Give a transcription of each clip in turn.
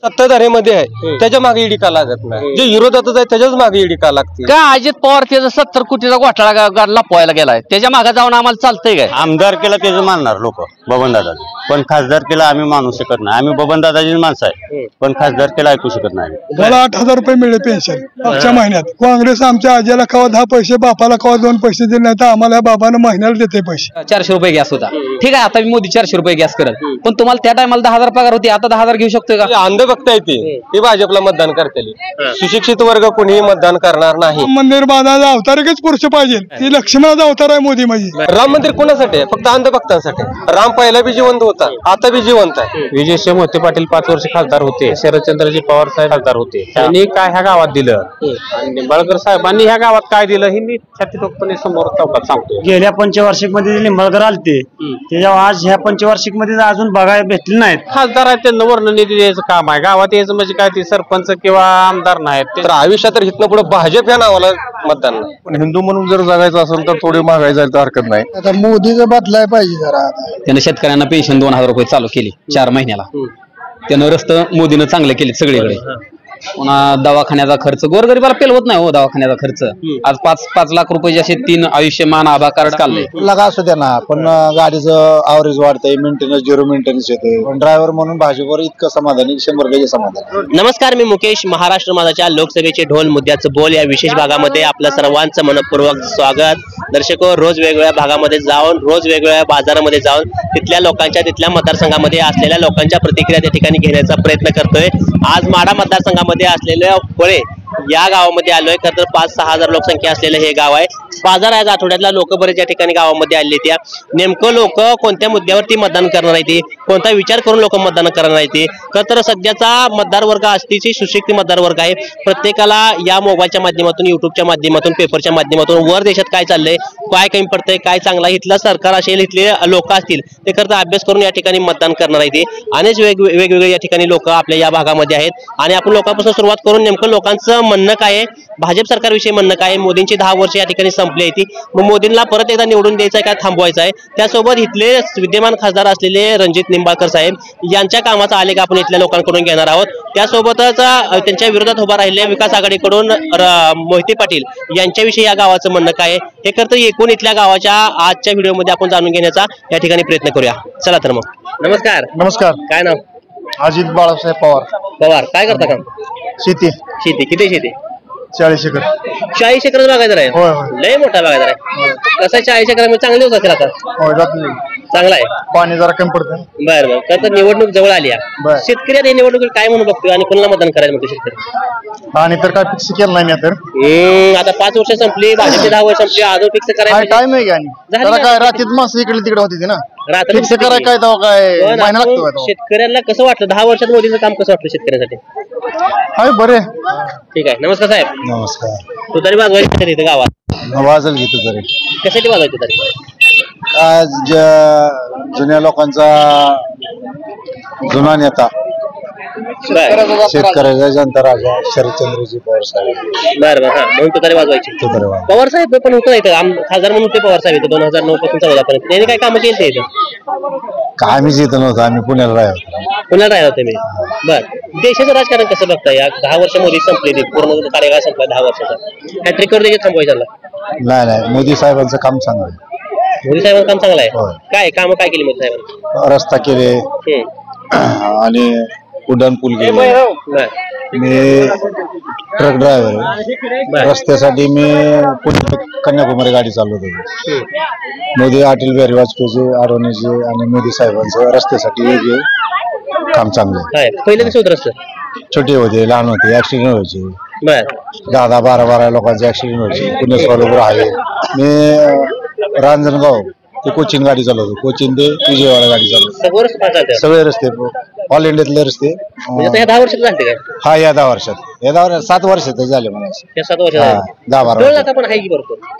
सत्ताधारीमध्ये आहे त्याच्या मागे ईडी का लागत नाही, जे विरोधातच आहे त्याच्याच मागे ईडी का लागते का? अजित पवार त्याचा 70 कोटीचा घोटाळा लपवायला गेलाय, त्याच्या मागे जाऊन आम्हाला चालतंय काय? आमदार केला त्याचं मानणार लोक बबनदादा, पण खासदार केला आम्ही मानू शकत नाही. आम्ही बबनदादाचीच माणसं आहे, पण खासदार केला ऐकू शकत नाही. मला 8,000 रुपये मिळेल पेन्शन मागच्या महिन्यात. काँग्रेस आमच्या आजीला कवा 10 पैसे, बापाला कवा 2 पैसे दिले नाही, तर आम्हाला बाबानं महिन्याला देते पैसे. 400 रुपये गॅस होता, ठीक आहे. आता मोदी 400 रुपये गॅस करत, पण तुम्हाला त्या टायमाला 10,000 पगार होती, आता 10,000 घेऊ शकतोय का? अंध बघता येते ते भाजपला मतदान करते, सुशिक्षित वर्ग कोणीही मतदान करणार नाही. राम मंदिर बांधायचा अवतार एकच पुरुष पाहिजे, ती लक्ष्मणाचा अवतार आहे मोदी म्हणजे. राम मंदिर कोणासाठी आहे? फक्त अंधभक्तांसाठी. राम पहिला बी जिवंत होता, आता बी जिवंत आहे. विजय मोहिते पाटील 5 वर्ष खासदार होते, शरदचंद्रजी पवार साहेब खासदार होते. त्यांनी काय ह्या गावात दिलं आणि निंबाळकर साहेबांनी ह्या गावात काय दिलं हे मी छातीतोपणे समोर चौकात सांगतो. गेल्या पंचवार्षिक मध्ये निंबाळकर आलते, त्याच्यावर आज ह्या पंचवार्षिक मध्ये अजून बघायला भेटले नाहीत. खासदार आहेत त्यांना वर्ण निधी द्यायचं काम आहे, गावात यायचं म्हणजे काय ते सरपंच किंवा आमदार नाहीत. तर आयुष्यात तर इथनं पुढे भाजप या नावाला मतदान नाही. पण हिंदू म्हणून जर जगायचं असेल तर थोडी महागाई जायला तर हरकत नाही. आता मोदीचं बदलाय पाहिजे जरा. त्यानं शेतकऱ्यांना पेन्शन 2,000 रुपये चालू केली 4 महिन्याला. त्यानं रस्ते मोदीनं चांगले केले सगळीकडे. पुन्हा दवाखान्याचा खर्च गोरगरीबाला पेलवत नाही हो. दवाखान्याचा खर्च आज 5 लाख रुपये असे 3 आयुष्यमान आभा कार्ड काढले. लगा असू द्या ना, पण गाडीचं ॲव्हरेज वाढतंय, मेंटेनन्स 0 मेंटेनन्स येते. ड्रायव्हर म्हणून भाजपवर इतकं समाधानी, 100% समाधान. नमस्कार, मी मुकेश. महाराष्ट्र माझाच्या लोकसभेचे ढोल मुद्द्याचं बोल या विशेष भागामध्ये आपलं सर्वांचं मनपूर्वक स्वागत. दर्शको, रोज वेगवेगळ्या भागामध्ये जाऊन, रोज वेगवेगळ्या बाजारामध्ये जाऊन तिथल्या लोकांच्या, तिथल्या मतदारसंघामध्ये असलेल्या लोकांच्या प्रतिक्रिया त्या ठिकाणी घेण्याचा प्रयत्न करतोय. आज माढा मतदारसंघामध्ये असलेल्या फळे या गावामध्ये आलोय. खरं तर 5-6 हजार लोकसंख्या असलेलं हे गाव आहे. बाजार आज आठवड्यातला लोक बरेच या ठिकाणी गावामध्ये आले. त्या नेमकं लोक कोणत्या मुद्द्यावरती मतदान करणार आहे ते, कोणता विचार करून लोक मतदान करणार आहे ते. खरं तर सध्याचा मतदार वर्ग अतिशय सुशिक्षित मतदार वर्ग आहे. प्रत्येकाला या मोबाईलच्या माध्यमातून, युट्यूबच्या माध्यमातून, पेपरच्या माध्यमातून वर देशात काय चाललंय, काय कमी पडतंय, काय चांगला इथलं सरकार असेल, इथले लोक असतील ते खरं तर अभ्यास करून या ठिकाणी मतदान करणार आहे ते. अनेक वेगवेगळे या ठिकाणी लोक आपल्या या भागामध्ये आहेत. आणि आपण लोकांपासून सुरुवात करून नेमकं लोकांचं म्हणणं काय आहे, भाजप सरकारविषयी म्हणणं काय आहे, मोदींची 10 वर्ष या ठिकाणी संपली आहे ती, मग मोदींना परत एकदा निवडून द्यायचं आहे का थांबवायचं आहे. त्यासोबत इथले विद्यमान खासदार असलेले रणजित निंबाळकर साहेब यांच्या कामाचा आलेख आपण इथल्या लोकांकडून घेणार आहोत. त्यासोबतच त्यांच्या विरोधात उभा राहिलेल्या विकास आघाडीकडून मोहिते पाटील यांच्याविषयी या गावाचं म्हणणं काय आहे हे करता एकूण इथल्या गावाच्या आजच्या व्हिडिओमध्ये आपण जाणून घेण्याचा या ठिकाणी प्रयत्न करूया. चला तर मग. नमस्कार. नमस्कार. काय नाव? अजित बाळासाहेब पवार. पवार. काय करता काम? शेती. किती शेती? 40 एकर. 40 एकर बागायदार आहे. लय मोठा बागायदार आहे. कसं 40 एकर चांगले होत असेल आता? चांगला आहे. पाणी जरा कमी पडतं. बरं. तर निवडणूक जवळ आली आहे. शेतकरी आता निवडणूक काय म्हणून बघतोय आणि कोणाला मतदान करायचं म्हणतो शेतकरी? आणि तर काय फिक्स केलं नाही मी तर. आता 5 वर्ष संपली, भाजपची 10 वर्ष संपली, अजून फिक्स करायचं टाइम आहे का? काय रात्रीत माणसं इकडे तिकडे होती ना, फिक्स करायला काय तेव्हा काय महिना लागतो. शेतकऱ्यांना कसं वाटलं 10 वर्षात मोदीचं काम कसं वाटलं शेतकऱ्यांसाठी? हाय बरे. ठीक आहे. नमस्कार साहेब. नमस्कार. तू तरी वाजवायची इथे गावात? वाजल घेतो तरी. कशासाठी वाजवायचं तरी? आज जुन्या लोकांचा जुना नेता, शेतकऱ्याचा जनता राजा शरदचंद्रजी पवार साहेब. बरं. हा, म्हणून तू तरी वाजवायची. पवार साहेब पण होतं इथं खासदार म्हणून ते पवार साहेब 2009 पासून 14 पर्यंत. त्यांनी काय कामं केली इथं? काय आम्ही जिथं नव्हतं, आम्ही पुण्याला राहिलो होते मी. बरं. देशाचं राजकारण कसं बघताय? या 10 वर्ष मोदी संपले, पूर्ण कार्यकाळ संपला 10 वर्षाचा. हॅट्रिक करून देखील थांबवायचं? नाही, मोदी साहेबांचं काम चांगलं आहे. मोदी साहेबांचं काम चांगलं आहे. काय काम काय केली मोदी साहेबांनी? रस्ता केले आणि उड्डाण पूल केले. मी ट्रक ड्रायव्हर आहे. रस्त्यासाठी मी पुणे कन्याकुमारी गाडी चालवतो. मोदी, अटल बिहारी वाजपेयीचे, आडवाणीचे आणि मोदी साहेबांचं रस्त्यासाठी वेगळे काम चांगलं आहे. पहिले कसं होतं रस्ते? छोटे होते, लहान होते, ऍक्सिडेंट व्हायचे. 10-12 लोकांचे ऍक्सिडेंट व्हायचे. पुणे सोलापूर आहे. मी रांजणगाव ते कोचिन गाडी चालवतो, कोचिन ते विजयवाडा गाडी चालवतो. सगळे रस्ते, ऑल इंडियातले रस्ते. 10 वर्षात झाले काय? हा, या 10 वर्षात 7 वर्ष झाले मला. 7 वर्ष 10-12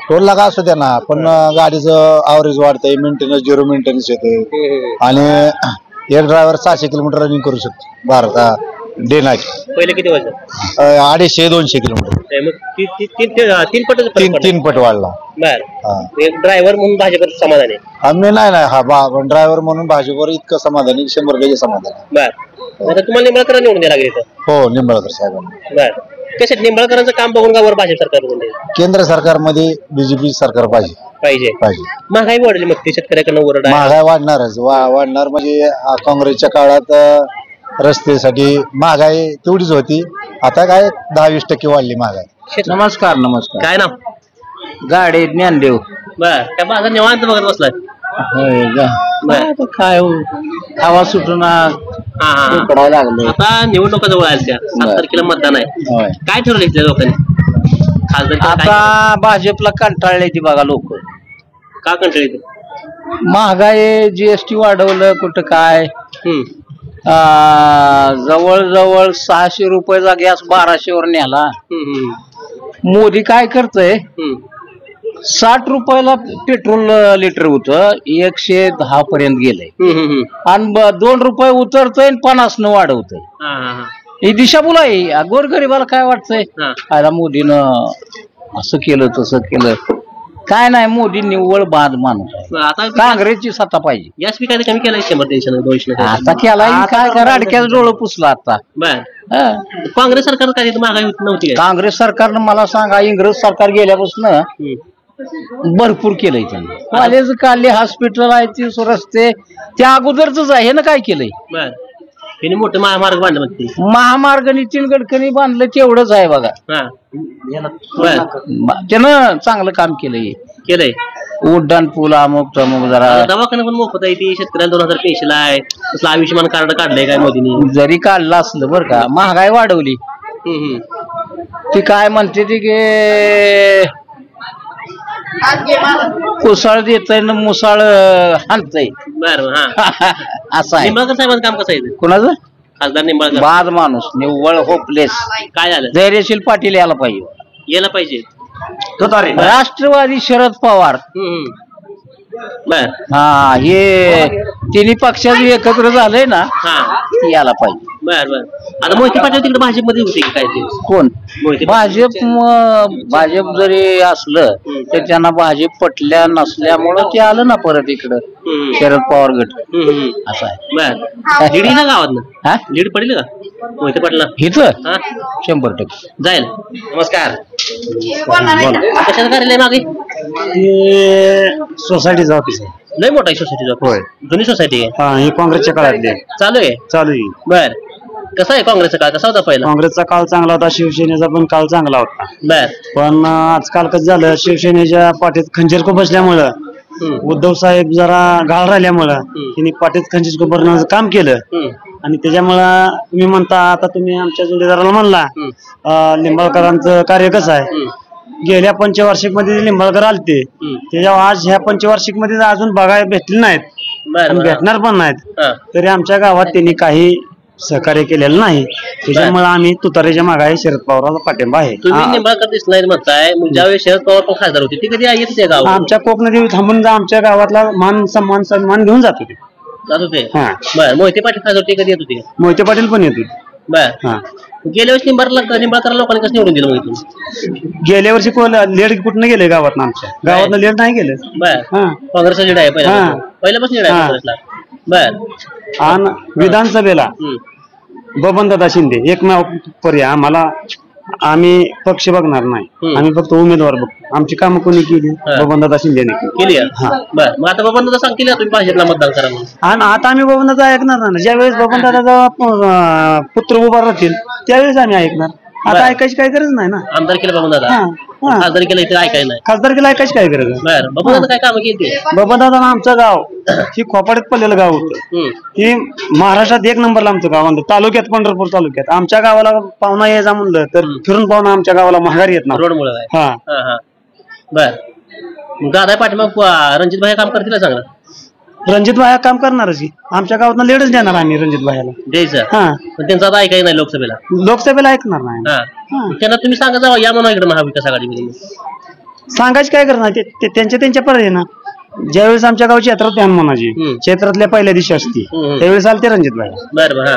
टोल लागा असू द्या ना, पण गाडीचं ॲव्हरेज वाढतंय, मेंटेनन्स 0 मेंटेनन्स येते. आणि एक ड्रायव्हर 600 किलोमीटर रनिंग करू शकतो. डे नाईट पहिले किती व्हायचं 250-200 किलोमीटर मग तीन पट तीन पट वाढला. बर एक ड्रायव्हर म्हणून भाजपवर समाधान आहे. आम्ही नाही हा ड्रायव्हर म्हणून भाजपवर इतकं समाधानी 100% समाधान. बर आता तुम्हाला निंबाळकर निवडून द्यायला लागले हो निंबाळकर साहेबांना. बर कसे निंबाळकरांचं काम बघून का वर भाजप सरकार निवडून द्यायला? केंद्र सरकारमध्ये बीजेपी सरकार पाहिजे. महागाई वाढली मग ते शेतकऱ्याकडनं ओरड आहे. महागाई वाढणारच वाढणार म्हणजे काँग्रेसच्या काळात रस्त्यासाठी महागाई तेवढीच होती. आता काय 10-20% वाढली महागाई. नमस्कार नमस्कार. काय नाव? गाडी ज्ञानदेव. बर काय बाजार निवांत बघत बसलाय? काय हवा सुटून पडायला लागले. आता निवडणुका जवळ आल्या त्या 7 तारखेला मतदान आहे. काय ठरवलं इथल्या लोकांनी? खासदार आता भाजपला कंटाळले ती बघा लोक. का कंटाळले? महागाई जीएसटी वाढवलं कुठं काय. जवळजवळ 600 रुपयाचा गॅस 1200वर नेला. मोदी काय करतय 60 रुपयाला पेट्रोल लिटर होतं 110 पर्यंत गेलंय आणि 2 रुपये उतरतय 50 न वाढवतय. ही दिशाभूल आहे. गोरगरीबाला काय वाटतंय आयला मोदीनं असं केलं तसं केलं. काय नाही मोदी निव्वळ बाद माणूस आहे. आता काँग्रेसची सत्ता पाहिजे. गॅस बी काय कमी केलाय 100-200 आता केला काय करा अडक्याच डोळं पुसला आता. बर काँग्रेस सरकार काय महागाई होत नव्हती. काँग्रेस सरकारनं मला सांगा इंग्रज सरकार गेल्यापासून भरपूर केलंय त्यांनी. कॉलेज काढले हॉस्पिटल आहे ती रस्ते त्या अगोदरच आहे ना. काय केलंय? बर मोठे महामार्ग बांधले म्हणते. महामार्ग नितीन गडकरी बांधलं तेवढंच आहे बघा. त्यानं चांगलं काम केलंय. उड्डाण पूल अमुक तमुक जरा दवाखाना पण मोफत आहे. ती शेतकऱ्यांना 2000 पेन्शन आहे. तसलं आयुष्यमान कार्ड काढलंय काय मोदींनी? जरी काढलं असलं बरं का महागाई वाढवली. ती काय म्हणते ती की कुसाळ देतय ना मुसाळ हाणतय. बरं असं आहे. निंबाळकर साहेबांचं काम कसं आहे? कोणाचं? खासदार निंबाळकर. बाद माणूस निव्वळ होपलेस. काय झालं? धैर्यशील पाटील यायला पाहिजे. राष्ट्रवादी शरद पवार. बर हे तिन्ही पक्षाचे एकत्र झालंय ना यायला पाहिजे. बर बर आता मोहिते पाटील तिकडे भाजपमध्ये होते की काय? कोण? भाजप जरी असलं तर त्यांना भाजप पटल्या नसल्यामुळं ते आलं ना परत इकडं शरद पवार गट. असं आहे. बर लीड ना गावात ना लीड पडेल का मोहिते पाटला इथं? 100% जाईल. नमस्कार. कशाचं कार्यालय मागे? सोसायटीचा ऑफिस आहे. लय मोठा आहे सोसायटीचा. होय जुनी सोसायटी आहे. ही काँग्रेसच्या काळातली चालू आहे. बर कसा आहे काँग्रेसचा काळ? कसा होता पहिला? काँग्रेसचा काळ चांगला होता. शिवसेनेचा पण काळ चांगला होता. बर पण आजकाल कसं झालं शिवसेनेच्या पाठीत खंजीर बसल्यामुळं उद्धव साहेब जरा गाळ राहिल्यामुळं त्यांनी पाठीत खंजीर भरण्याचं काम केलं आणि त्याच्यामुळं तुम्ही म्हणता आता तुम्ही आमच्या जोडीदाराला म्हणला लिंबाळकरांचं कार्य कसं आहे. गेल्या पंचवार्षिक मध्ये लिंबाळकर आलते त्याच्या आज ह्या पंचवार्षिक मध्ये अजून बघायला भेटले नाहीत भेटणार पण नाहीत. तरी आमच्या गावात त्यांनी काही सहकार्य केलेलं नाही. त्याच्यामुळे आम्ही तुतारीच्या मागे शरद पवारांचा पाठिंबा आहे. तुम्ही निंबाळकर दिसलाय म्हणताय ज्यावेळी शरद पवार पण खासदार होते ती कधी येत होते गावात? आमच्या कोकणात थांबून आमच्या गावातला मान सन्मान घेऊन जात होते. बर मोहिते पाटील खासदार होते कधी येत होते? मोहिते पाटील पण येत होते. बर गेल्या वर्षी निंबाळकर लोकांनी कसं निवडून दिलं माहिती? गेल्या वर्षी लेट कुठनं गेले गावात? आमच्या गावात लेट नाही गेले. बर काँग्रेसचा लीड आहे पहिल्यापासून लीड आहे काँग्रेसला. बर आणि विधानसभेला बबनदादा शिंदे एकमेव पर्याय आम्हाला. आम्ही पक्ष बघणार नाही. आम्ही फक्त उमेदवार बघतो. आमची कामं कोणी केली? बबनदादा शिंदेने केली. बर मग आता बबनदादा सांगतील तुम्ही भाजपला मतदान करा म्हणून. आणि आता आम्ही बबनदादा ऐकणार नाही. ज्यावेळेस बबनदादा पुत्र उभा राहतील त्यावेळेस आम्ही ऐकणार. आता ऐकायची काही गरज नाही ना. आमदार केलं बबनदादा खासदार केलं इथे ऐकायला नाही. खासदार केलं ऐकायची काय गरज आहे? बर बबनदादा काय काम केली? बबनदादा आमचं गाव ही खोपाड्यात पडलेलं गाव होतं. ही महाराष्ट्रात 1 नंबरला आमचं गाव म्हणतं तालुक्यात पंढरपूर तालुक्यात. आमच्या गावाला पाहुणा यायचा म्हणलं तर फिरून पाहुणा आमच्या गावाला महागारी येत ना रोड मुळे. बर गादा पाठीमाग रणजित भाई काम करतील चांगलं. रणजित भाया काम करणारच की. आमच्या गावात लेडच देणार आम्ही रणजित भायाला द्यायचं. पण त्यांचं आता ऐकायचं नाही लोकसभेला ऐकणार नाही. त्यांना तुम्ही सांगा जावा या म्हणा इकडे महाविकास आघाडीमध्ये. सांगायची काय करणार त्यांच्या पर्याय ना. ज्यावेळेस आमच्या गावची यात्रा होती हनुमानाची क्षेत्रातल्या पहिल्या दिवशी असती त्यावेळेस आलते रणजित भाई. बरं हा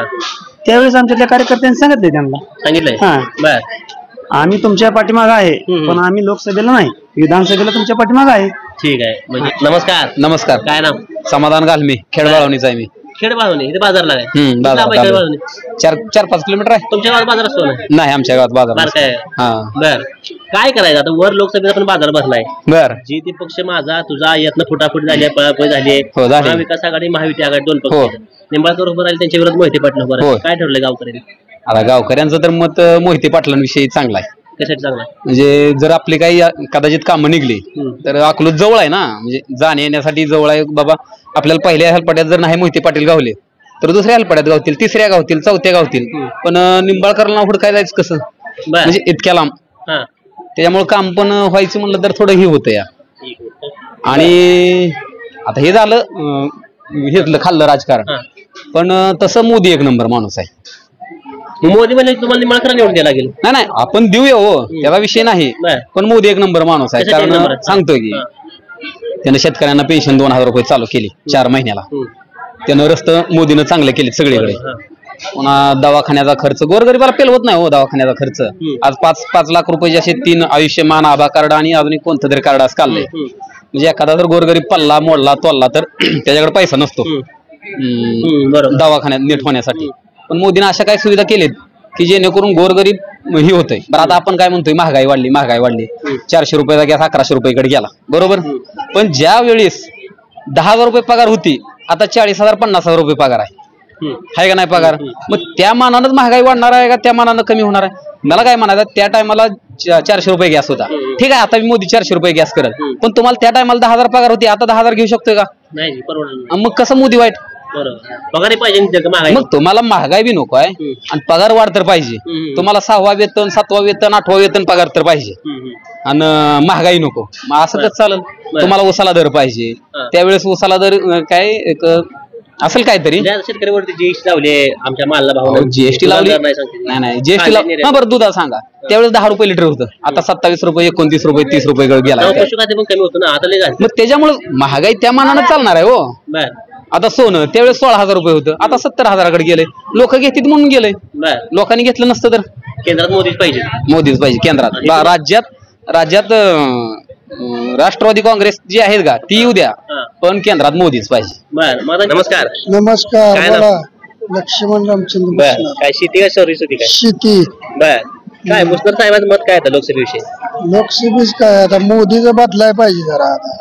त्यावेळेस आमच्यातल्या कार्यकर्त्यांनी सांगितलंय त्यांना सांगितलंय हा बर आम्ही तुमच्या पाठीमाग आहे पण आम्ही लोकसभेला नाही विधानसभेला तुमच्या पाठीमाग आहे. ठीक आहे म्हणजे नमस्कार. नमस्कार. काय नाव? समाधान घालमी खेडबाळवणीचा आहे मी. खेड बाळवणी इथे बाजारला काय? बाजारात लांब आहे खेड बाळवणी? 4-5 किलोमीटर आहे. तुमच्या गावात बाजार असतो ना? नाही आमच्या गावात बाजार बार नसतो. काय हा बर काय करायचं आता वर लोकसभेचा पण बाजार भरलाय बर जी ती पक्ष माझा तुझा यातनं फुटाफुट झाली पळापळ झाली हो, झाली. महाविकास आघाडी महायुती आघाडी दोन हो. पक्ष निंबाळकर उभं राहिले त्यांच्या विरोधात मोहिते पाटील उभं हो. राहिले काय ठरलंय गावकऱ्यांनी? आता गावकऱ्यांचं तर मत मोहिते पाटलांविषयी चांगलं आहे. कशासाठी चांगला? म्हणजे जर आपली काही कदाचित कामं निघली तर अकलूज जवळ आहे ना म्हणजे जाण्या येण्यासाठी जवळ आहे बाबा. आपल्याला पहिल्या हेलपाट्यात जर नाही मोहिते पाटील गावले तर दुसऱ्या हेलपाट्यात गावतील तिसऱ्या गावतील चौथ्या गावतील पण निंबाळकरला हुडकाय जायचं कसं म्हणजे इतक्या लांब त्याच्यामुळे काम पण व्हायचं म्हणलं तर थोडं हे होतं या. आणि आता हे झालं घेतलं खाल्लं राजकारण पण तसं मोदी एक नंबर माणूस आहे. मोदी म्हणजे तुम्हाला निंबाळकर निवडून द्यायला लागेल? नाही आपण देऊया हो त्याचा विषय नाही पण मोदी एक नंबर माणूस आहे. कारण सांगतोय की त्यानं शेतकऱ्यांना पेन्शन 2000 रुपये चालू केली 4 महिन्याला. त्यानं रस्ते मोदीनं चांगले केले सगळीकडे. पुन्हा दवाखान्याचा खर्च गोरगरीबाला पेलवत नाही हो दवाखान्याचा खर्च. आज 5 लाख रुपये असे 3 आयुष्यमान आभा कार्ड आणि अजून एक कोणतं तरी कार्ड असं काढलंय. म्हणजे एखादा जर गोरगरीब पल्ला मोडला तोडला तर त्याच्याकडे पैसा नसतो दवाखान्यात नीट होण्यासाठी. पण मोदीनं अशा काही सुविधा केलीत की जेणेकरून गोरगरीब ही होतंय. बरं आता आपण काय म्हणतोय महागाई वाढली 400 रुपयाचा गॅस 1100 रुपयाकडे गेला बरोबर. पण ज्या वेळेस 10,000 रुपये पगार होती आता 40,000 50,000 रुपये पगार आहे का नाही पगार. मग त्या मानानंच महागाई वाढणार आहे का त्या मानानं कमी होणार आहे? मला काय म्हणायचं त्या टायमाला 400 रुपये गॅस होता ठीक आहे. आता मोदी 400 रुपये गॅस करत पण तुम्हाला त्या टायमाला 10,000 पगार होती आता 10,000 घेऊ शकतोय का? नाही परवडणार. मग कसं मोदी वाईट? पगार पाहिजे मग तुम्हाला महागाई बी नको आहे आणि पगार वाढ तर पाहिजे. तुम्हाला 6वा वेतन 7वा वेतन 8वा वेतन पगार तर पाहिजे आणि महागाई नको. मग असं कसं चालेल? तुम्हाला उसाला दर पाहिजे त्यावेळेस उसाला दर काय एक असेल काहीतरी. शेतकऱ्यावरती जीएसटी लावले आमच्या मालला भाव जीएसटी लावली नाही जीएसटी लावली बरं दुधा सांगा त्यावेळेस 10 रुपये लिटर होतं आता 27 रुपये 29 रुपये 30 रुपये गेला. कमी होतं ना आता मग त्याच्यामुळे महागाई त्या मानानं चालणार आहे हो. आता सोनं त्यावेळेस 16,000 रुपये होतं आता 70,000कडे गेलंय. लोक घेतील म्हणून गेलंय. लोकांनी घेतलं नसतं तर केंद्रात मोदीच पाहिजे केंद्रात. राज्यात राष्ट्रवादी काँग्रेस जी आहेत का ती येऊ द्या पण केंद्रात मोदीच पाहिजे. नमस्कार. बोला. लक्ष्मण रामचंद्र. काय शेती का सर्व्हिस होती काय? शेती. बर काय भुसकर साहेबांचं मत काय आता लोकसभेविषयी? लोकसभेच काय आता मोदीचं बदलाय पाहिजे जरा. आता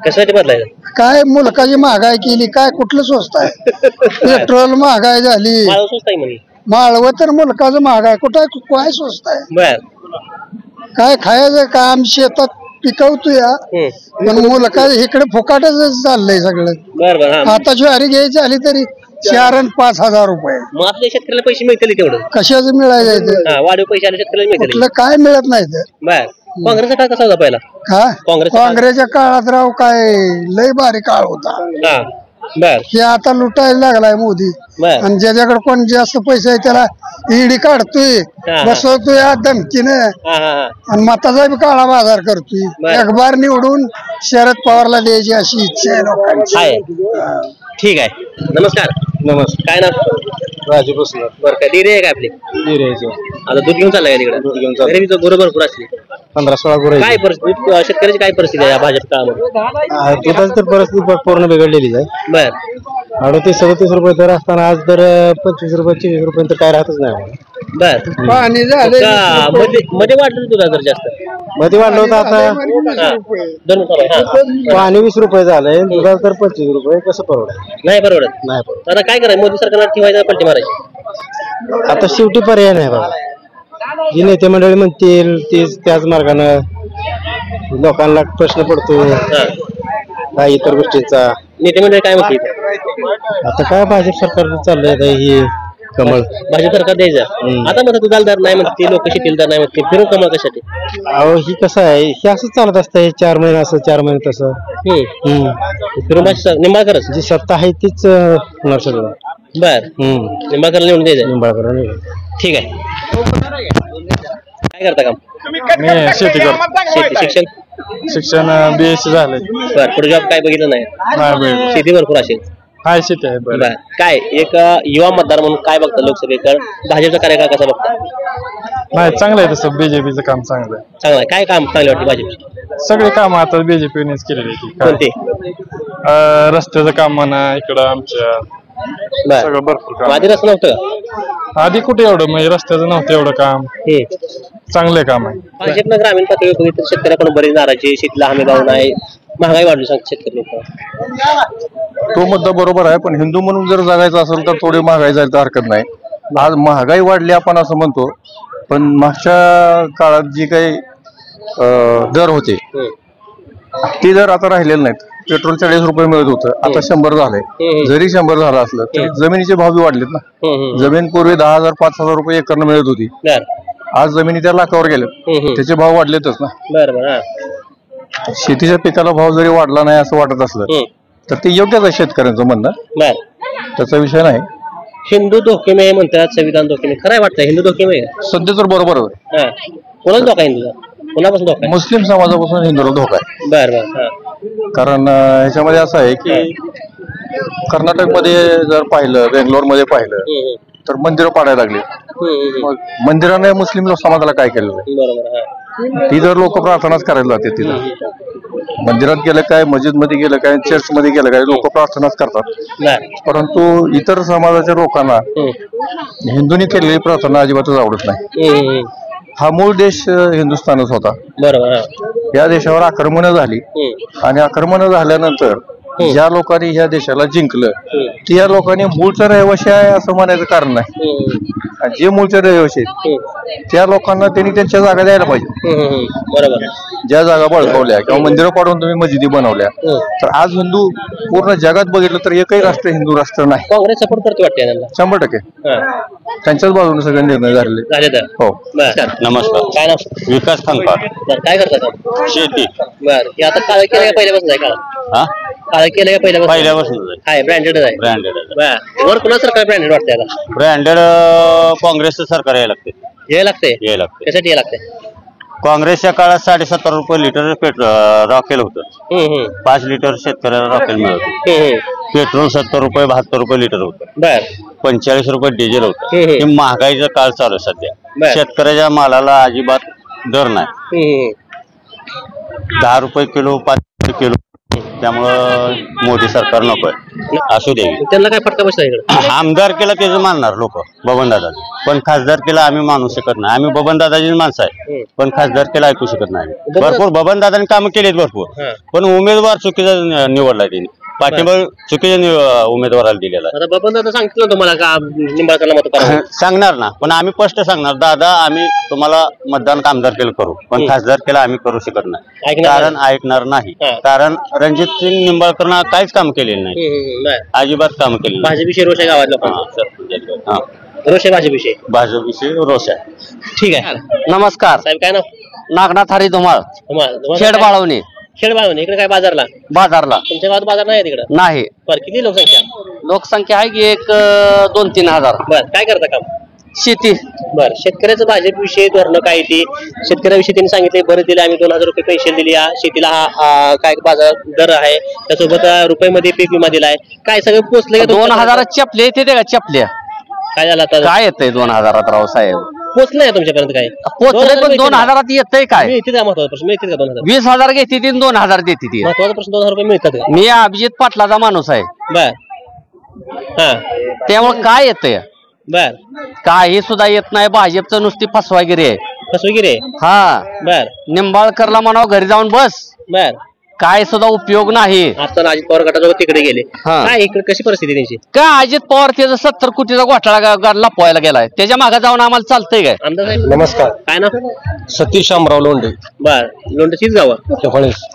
कशासाठी बदलायचं? काय मुलकाची महागाई केली काय कुठलं स्वस्त आहे? पेट्रोल महागाई झाली स्वस्त आहे म्हणे माळव तर मुलकाचं महागाई कुठं काय स्वस्त आहे? बर काय खायचं काम शेतात पिकवतो या पण मुलका इकडे फुकाटच चाललंय सगळं. बर आता ज्वारी घ्यायची आली तरी 4 आणि 5,000 रुपये. मग आपल्या शेतकऱ्याला पैसे मिळतील तेवढं? कशाचं मिळायचं? वाढीव पैसे आले शेतकऱ्याला मिळतील? कुठलं काय मिळत नाही तर. बर काँग्रेसचा काळ कसा होता पहिला? काँग्रेसच्या काळात राव काय लय भारी काळ होता. हे आता लुटायला लागलाय मोदी आणि ज्याच्याकडे कोण जास्त पैसे आहे त्याला ईडी काढतोय बसवतोय धमकीनं आणि मताचा बी काळा बाजार करतोय. अखबार निवडून शरद पवारला द्यायची अशी इच्छा आहे लोकांची. ठीक आहे. नमस्कार. काय नाव? राजू बसणार. बरं काय डेरी आहे का आपली? आता दूध घेऊन चाललाय तिकडे? दूध घेऊन चाललाय. गुरु भरपूर असली 15-16 गुरु. काय परिस्थिती शेतकऱ्याची काय परिस्थिती आहे भाजप काळामध्ये? दुधाची तर परिस्थिती पूर्ण बिघडलेली आहे. बर 38-37 रुपये दर असताना आज तर 25 रुपये 24 रुपये तर काय राहतच नाही. बर पाणी झालं मध्ये वाढलं तुझा दर जास्त? मध्ये वाढलं होतं आता पाणी 20 रुपये झालंय दुधाला तर 25 रुपये. कसं परवडाय? नाही परवडत. आता काय करायचं? मोदी सरकारला ठेवायचं पलटी मारायची? आता शेवटी पर्याय नाही बाबा. जी नेते मंडळी म्हणतील तीच त्याच मार्गानं लोकांना प्रश्न पडतो काही इतर गोष्टींचा. नेते मंडळी काय म्हणते? आता काय भाजप सरकार चाललंय ही कमळ भाजप सरकार द्यायचं. आता म्हणतात दुधाला दर नाही म्हणते लोक शेतीला दर नाही म्हणते फिरून कमळ कशासाठी? अहो ही कसं आहे हे असंच चालत असतं. हे 4 महिने असं 4 महिने तसं फिरून निंबाळकरच जी सत्ता आहे तीच होणार सगळं. बर निंबाळकरला निवडून द्यायचं? निंबाळकर. ठीक आहे. काय करता काम? शेती करतो. शेती शिक्षण शिक्षण BSc झालंय. बरं पुढे जॉब काय बघितलं नाही? शेती भरपूर असेल. हाय शेती आहे. बरं काय एक युवा मतदार म्हणून काय बघता लोकसभेकडे भाजपचा कार्यकाळ कसा बघता? नाही चांगलं आहे तसं BJPचं काम चांगलं आहे. चांगलं आहे. काय काम चांगले वाटते भाजपची? सगळे काम आता BJPनेच केलेले आहेत. कोणते? रस्त्याचं काम म्हणा इकडं आमच्या सगळं भरपूर काम. आधी रस्ता नव्हतं? आधी कुठे एवढं म्हणजे रस्त्याचं नव्हतं एवढं काम. चांगले काम आहे. भाजपनं ग्रामीण पातळीवर बघितलं शेतकऱ्याकडून बरेच नाराजी, शेतीला हमी भाव नाही, महागाई वाढली सांगते शेतकरी लोक. तो मुद्दा बरोबर आहे, पण हिंदू म्हणून जर जगायचं असेल तर थोडी महागाई जायला तर हरकत नाही. आज महागाई वाढली आपण असं म्हणतो, पण मागच्या काळात जी काही दर होते ती दर आता राहिलेले नाहीत. पेट्रोल 40 रुपये मिळत होतं, आता 100 झालंय. जरी 100 झालं असलं तरी जमिनीचे भाव बी वाढलेत ना. जमीन पूर्वी 10,000 5,000 रुपये एकरनं मिळत होती, आज जमिनी त्या लाखावर गेल्या, त्याचे भाव वाढलेतच ना. शेतीच्या पिकाला भाव जरी वाढला नाही असं वाटत असलं तर ते योग्यच आहे शेतकऱ्यांचं म्हणणं, त्याचा विषय नाही. हिंदू धोके में म्हणतात, संविधान धोके में, खरं वाटतं हिंदू धोके में? सध्या तर बरोबर आहे. कोणाच धोका हिंदूचा? कोणापासून धोका? मुस्लिम समाजापासून हिंदूला धोका आहे. बरं. कारण ह्याच्यामध्ये असं आहे की कर्नाटकमध्ये जर पाहिलं, बेंगलोरमध्ये पाहिलं तर मंदिरं पाडायला लागली. मग मंदिराने मुस्लिम समाजाला काय केलेलं आहे? ती जर लोक प्रार्थनाच करायला जाते तिथं. मंदिरात गेलं काय, मस्जिद मध्ये गेलं काय, चर्च मध्ये गेलं काय, लोक प्रार्थनाच करतात. परंतु इतर समाजाच्या लोकांना हिंदूंनी केलेली प्रार्थना अजिबातच आवडत नाही. हा मूळ देश हिंदुस्थानच होता. या देशावर आक्रमण झाली आणि आक्रमण झाल्यानंतर ज्या लोकांनी ह्या देशाला जिंकलं ती या लोकांनी मूळचा रहिवासी आहे असं म्हणायचं कारण नाही. आणि जे मूळचे रहिवासी आहेत त्या लोकांना त्यांनी त्यांच्या जागा द्यायला पाहिजे. ज्या जागा बळकावल्या किंवा मंदिरं पाडून तुम्ही मस्जिदी बनवल्या तर आज हिंदू पूर्ण जगात बघितलं तर एकही राष्ट्र हिंदू राष्ट्र नाही. काँग्रेस सपोर्ट करते वाटते? 100% त्यांच्याच बाजूने सगळे निर्णय झालेले. हो. नमस्कार. काय नाव? विकास खानपाड. काय करतात? शेती. बरं आता काळ केलं का पहिल्यापासून आहे? काळ केलं का पहिल्यापासून आहे? ब्रँडेड आहे. ब्रँडेड. वर कुणा सरकार ब्रँडेड वाटते आता? ब्रँडेड काँग्रेसचं सरकार यायला लागते. त्यासाठी यायला लागते. काँग्रेसच्या काळात 7.5 रुपये लिटर रॉकेल होतं. 5 लिटर शेतकऱ्याला रॉकेल मिळत होतं. पेट्रोल 70 रुपये 72 रुपये लिटर होतं. 45 रुपये डिझेल होतं. हे महागाईचा काळ चालू आहे सध्या. शेतकऱ्याच्या मालाला अजिबात दर नाही. 10 रुपये किलो 5 रुपये किलो. त्यामुळं मोदी सरकार नकोय. असू दे. त्यांना काय फटका बसला? आमदार केला त्याचं मानणार लोक बबनदादा, पण खासदार केला आम्ही मानू शकत नाही. आम्ही बबनदादाची माणसं आहे, पण खासदार केला ऐकू शकत नाही. भरपूर बबनदादांनी कामं केलीत भरपूर, पण उमेदवार चुकीचा निवडला त्यांनी. पाठिंबा चुकीच्या उमेदवाराला दिलेला आहे. बबनदादा सांगितलं तुम्हाला का निंबाळकरला मत करा? सांगणार ना, पण आम्ही स्पष्ट सांगणार दादा आम्ही तुम्हाला मतदान आमदार केलं करू, पण खासदार केला आम्ही करू शकत नाही. कारण ऐकणार नाही. कारण रणजित सिंग निंबाळकरनं काहीच काम केलेलं नाही, अजिबात काम केलेलं. भाजपविषयी रोष आहे गावात लोकांना? रोष आहे भाजपविषयी रोष आहे. ठीक आहे. नमस्कार साहेब. काय नाव? नागनाथ हरी धुमाळ, खेड बाळवणी. इकडे काय बाजारला? तुमच्या गावात बाजार नाही तिकडे? नाही. बरं किती लोकसंख्या आहे की 2-3 हजार. बरं काय करता काम? शेती. बरं शेतकऱ्याचं भाजपविषयी धोरण काय ती? शेतकऱ्याविषयी त्यांनी सांगितले बरं दिले आम्ही 2000 रुपये पेन्शन दिली. शेतीला हा काय बाजार दर आहे, त्यासोबत रुपयामध्ये पीक विमा दिलाय. काय सगळं पोचले? 2000 चपले येते का? चपल्या काय झालं आता? काय येतंय 2000 राव साहेब? पोचलंय तुमच्यापर्यंत? काय पोचलंय पण 2000 येतंय काय? मिळते का? महत्वाचा प्रश्न मिळते का? 2000 20,000 घेते ती 2000 देते ती. महत्वाचा प्रश्न 2000 रुपये मिळतात का? मी अभिजित पाटलाचा माणूस आहे. बर. त्यामुळे काय येतंय? बर. काही सुद्धा येत नाही. भाजपचं नुसती फसवागिरी आहे. फसवागिरी? हा. बर. निंबाळकरला म्हणावं घरी जाऊन बस. बर. काय सुद्धा उपयोग नाही. आता अजित पवार गटाजवळ तिकडे गेले. काय इकडे कशी परिस्थिती त्यांची? काय अजित पवार त्याचा 70 कोटीचा घोटाळा लपवायला गेलाय, त्याच्या मागे जाऊन आम्हाला चालतंय काय? आमदार साहेब नमस्कार. काय नाव? सतीश शामराव लोंढे. बर. लोंढेचीच गाव?